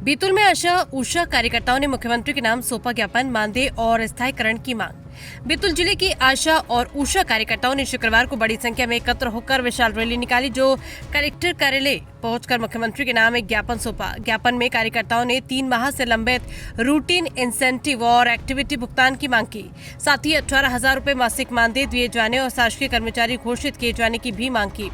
बैतूल में आशा उषा कार्यकर्ताओं ने मुख्यमंत्री के नाम सौंपा ज्ञापन, मानदेय और स्थायीकरण की मांग। बैतूल जिले की आशा और उषा कार्यकर्ताओं ने शुक्रवार को बड़ी संख्या में एकत्र होकर विशाल रैली निकाली, जो कलेक्टर कार्यालय पहुंचकर मुख्यमंत्री के नाम एक ज्ञापन सौंपा। ज्ञापन में कार्यकर्ताओं ने 3 माह से लंबित रूटीन इंसेंटिव और एक्टिविटी भुगतान की मांग की। साथ ही 18,000 रुपए मासिक मानदेय दिए जाने और शासकीय कर्मचारी घोषित किए जाने की भी मांग की।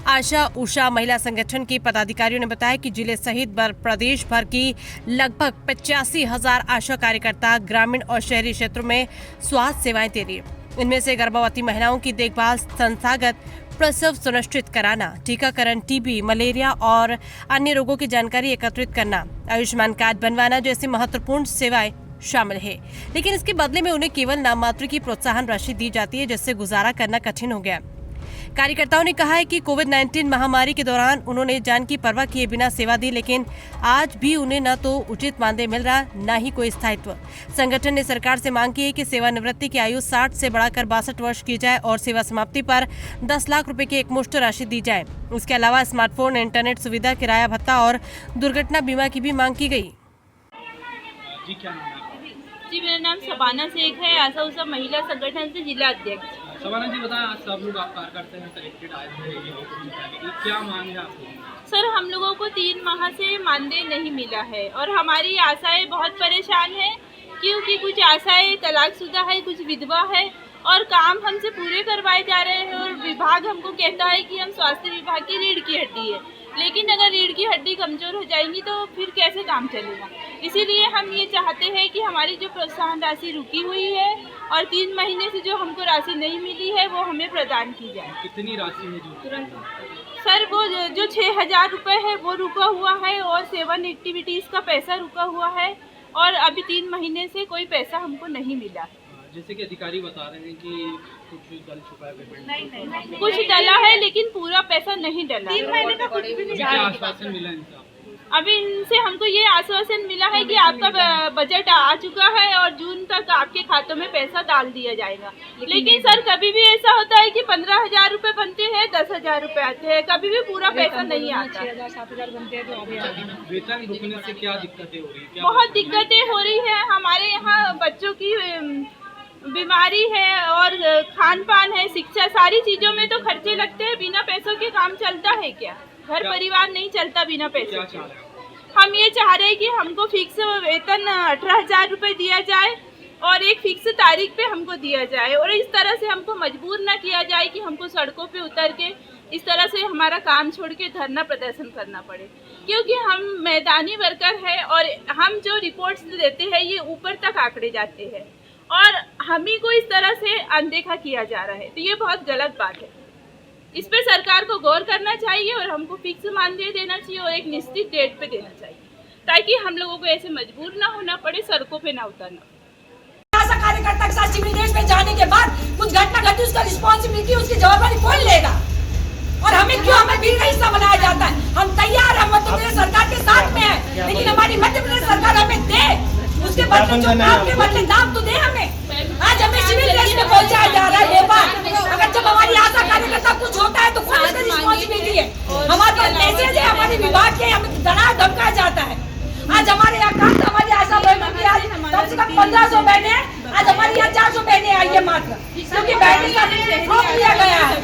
आशा उषा महिला संगठन के पदाधिकारियों ने बताया कि जिले सहित प्रदेश भर की लगभग 85,000 आशा कार्यकर्ता ग्रामीण और शहरी क्षेत्रों में स्वास्थ्य सेवाएं दे रही है। इनमें से गर्भवती महिलाओं की देखभाल, संस्थागत प्रसव सुनिश्चित कराना, टीकाकरण, टीबी, मलेरिया और अन्य रोगों की जानकारी एकत्रित करना, आयुष्मान कार्ड बनवाना जैसी महत्वपूर्ण सेवाएं शामिल है। लेकिन इसके बदले में उन्हें केवल नाम मात्र की प्रोत्साहन राशि दी जाती है, जिससे गुजारा करना कठिन हो गया। कार्यकर्ताओं ने कहा है कि कोविड-19 महामारी के दौरान उन्होंने जान की परवाह किए बिना सेवा दी, लेकिन आज भी उन्हें न तो उचित मानदेय मिल रहा, न ही कोई स्थायित्व। संगठन ने सरकार से मांग की है कि सेवानिवृत्ति की आयु 60 से बढ़ाकर 62 वर्ष की जाए और सेवा समाप्ति पर 10 लाख रुपए की एकमुश्त राशि दी जाए। इसके अलावा स्मार्टफोन, इंटरनेट सुविधा, किराया भत्ता और दुर्घटना बीमा की भी मांग की गई। जी, मेरा नाम शबाना शेख है, आशा उषा महिला संगठन से जिला अध्यक्ष। शबाना जी बताएं, आज सब लोग आप कार्यकर्ता हैं, कलेक्टेड आए थे, क्या मांग है आपको? सर, हम लोगों को 3 माह से मानदेय नहीं मिला है और हमारी आशाएं बहुत परेशान है, क्योंकि कुछ आशाएं तलाकशुदा है, कुछ विधवा है और काम हमसे पूरे करवाए जा रहे हैं और विभाग हमको कहता है कि हम स्वास्थ्य विभाग की रीढ़ की हड्डी है, लेकिन अगर रीढ़ की हड्डी कमजोर हो जाएंगी तो फिर कैसे काम चलेगा। इसीलिए हम ये चाहते हैं कि हमारी जो प्रोत्साहन राशि रुकी हुई है और 3 महीने से जो हमको राशि नहीं मिली है वो हमें प्रदान की जाए। कितनी राशि है जो तुरंत? सर, वो जो 6,000 रुपये है वो रुका हुआ है और 7 एक्टिविटीज़ का पैसा रुका हुआ है और अभी 3 महीने से कोई पैसा हमको नहीं मिला। जैसे कि अधिकारी बता रहे हैं कि कुछ डल चुका है पेमेंट। नहीं, कुछ डला है लेकिन पूरा पैसा नहीं डला। 3 महीने का कुछ भी नहीं। क्या आश्वासन मिला इनसे? अभी इनसे हमको ये आश्वासन मिला है कि आपका बजट आ चुका है और जून तक आपके खातों में पैसा डाल दिया जाएगा। लेकिन सर, कभी भी ऐसा होता है कि 15,000 रुपये बनते हैं, 10,000 रुपये आते हैं, कभी भी पूरा पैसा नहीं आता। 6,000-7,000 बनते हैं तो वेतन रुकने से क्या दिक्कतें हो रही है? बहुत दिक्कतें हो रही है। हमारे यहाँ बच्चों की बीमारी है और खान पान है, शिक्षा, सारी चीजों में तो खर्चे लगते हैं। बिना पैसों के काम चलता है क्या? घर परिवार नहीं चलता बिना पैसों के। हम ये चाह रहे हैं कि हमको फिक्स वेतन 18,000 रुपये दिया जाए और एक फिक्स तारीख पे हमको दिया जाए और इस तरह से हमको मजबूर ना किया जाए कि हमको सड़कों पे उतर के इस तरह से हमारा काम छोड़ के धरना प्रदर्शन करना पड़े, क्योंकि हम मैदानी वर्कर है और हम जो रिपोर्ट्स देते हैं ये ऊपर तक आंकड़े जाते हैं और हम ही को इस तरह से अनदेखा किया जा रहा है। तो ये बहुत गलत बात है। इस पे सरकार को गौर करना चाहिए और हमको फिक्स मानदेय देना चाहिए और एक निश्चित डेट पे देना चाहिए, ताकि हम लोगों को ऐसे मजबूर ना होना पड़े, सड़कों पे ना उतरना। आशा कार्यकर्ता के साथ सिविल ड्रेस में जाने के बाद कुछ घटना घटी, उसका रिस्पॉन्सिबिलिटी, उसकी जवाबदारी कौन लेगा? और हमें क्यों हमें बिल का हिस्सा बनाया जाता है? हम तैयार हैं, मध्य प्रदेश सरकार के साथ में है, लेकिन हमारी मध्य प्रदेश सरकार हमें दे, उसके बदले जो काम के बदले दाम तो दे हमें। आज हमें सिविल ड्रेस में पहुंचाया जा रहा है भोपाल। अगर जब हमारी आशा कार्यकर्ता कुछ होता है तो कौन सी रिस्पॉन्सिबिलिटी है? हमारे पास मैसेज है हमारे विभाग के, हमें डरा धमकाया जाता है। आज हमारे यहाँ काम हमारी आशा बहनों की आज कम से कम 1,500 बहने हैं, आज हमारी यहाँ 400 बहने आई है मात्र, क्योंकि बहने का रोक लिया गया है।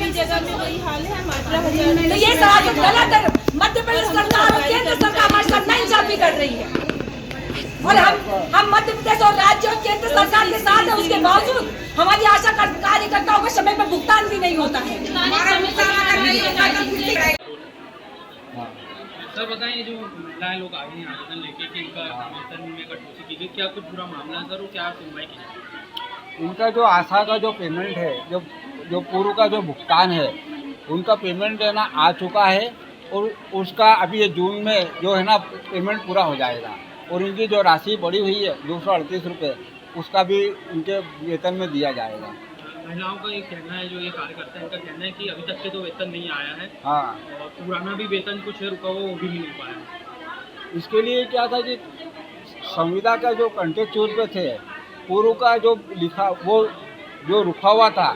तो ये सारा गलत है। मध्य प्रदेश सरकार और केंद्र सरकार हमारे साथ नाइंसाफी कर रही है और हम मध्य प्रदेश और राज्य और केंद्र सरकार के साथ है, उसके बावजूद हमारी आशा कार्यकर्ताओं को समय पर भुगतान भी नहीं होता है। सर बताएं, जो महिलाएं लोग आए हैं आवेदन लेके कि इनका वेतन में कटौती की गई, क्या कुछ पूरा मामला है सर और क्या सुनवाई की जाए? उनका जो आशा का जो पेमेंट है, जो पूर्व का जो भुगतान है, उनका पेमेंट है ना आ चुका है और उसका अभी ये जून में जो है ना पेमेंट पूरा हो जाएगा और इनकी जो राशि बढ़ी हुई है 238 रुपये, उसका भी उनके वेतन में दिया जाएगा। महिलाओं का ये कहना है, जो ये कार्यकर्ता है, इनका कहना है कि अभी तक के तो वेतन नहीं आया है। हाँ, और पुराना भी वेतन कुछ रुका हुआ वो भी नहीं मिल पाया। इसके लिए क्या था कि संविदा का जो कॉन्ट्रेक्चुअल पे थे, पूर्व का जो लिखा वो जो रुका हुआ था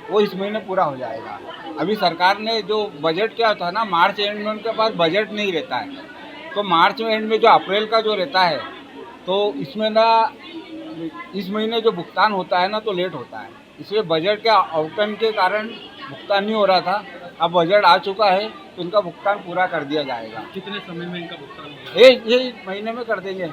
वो इस महीने पूरा हो जाएगा। अभी सरकार ने जो बजट क्या था ना, मार्च एंड में उनके पास बजट नहीं रहता है, तो मार्च में एंड में जो अप्रैल का जो रहता है तो इसमें ना इस महीने जो भुगतान होता है ना तो लेट होता है, इसलिए बजट के आवंटन के कारण भुगतान नहीं हो रहा था। अब बजट आ चुका है तो इनका भुगतान पूरा कर दिया जाएगा। कितने समय में इनका भुगतान होगा? ये महीने में कर देंगे।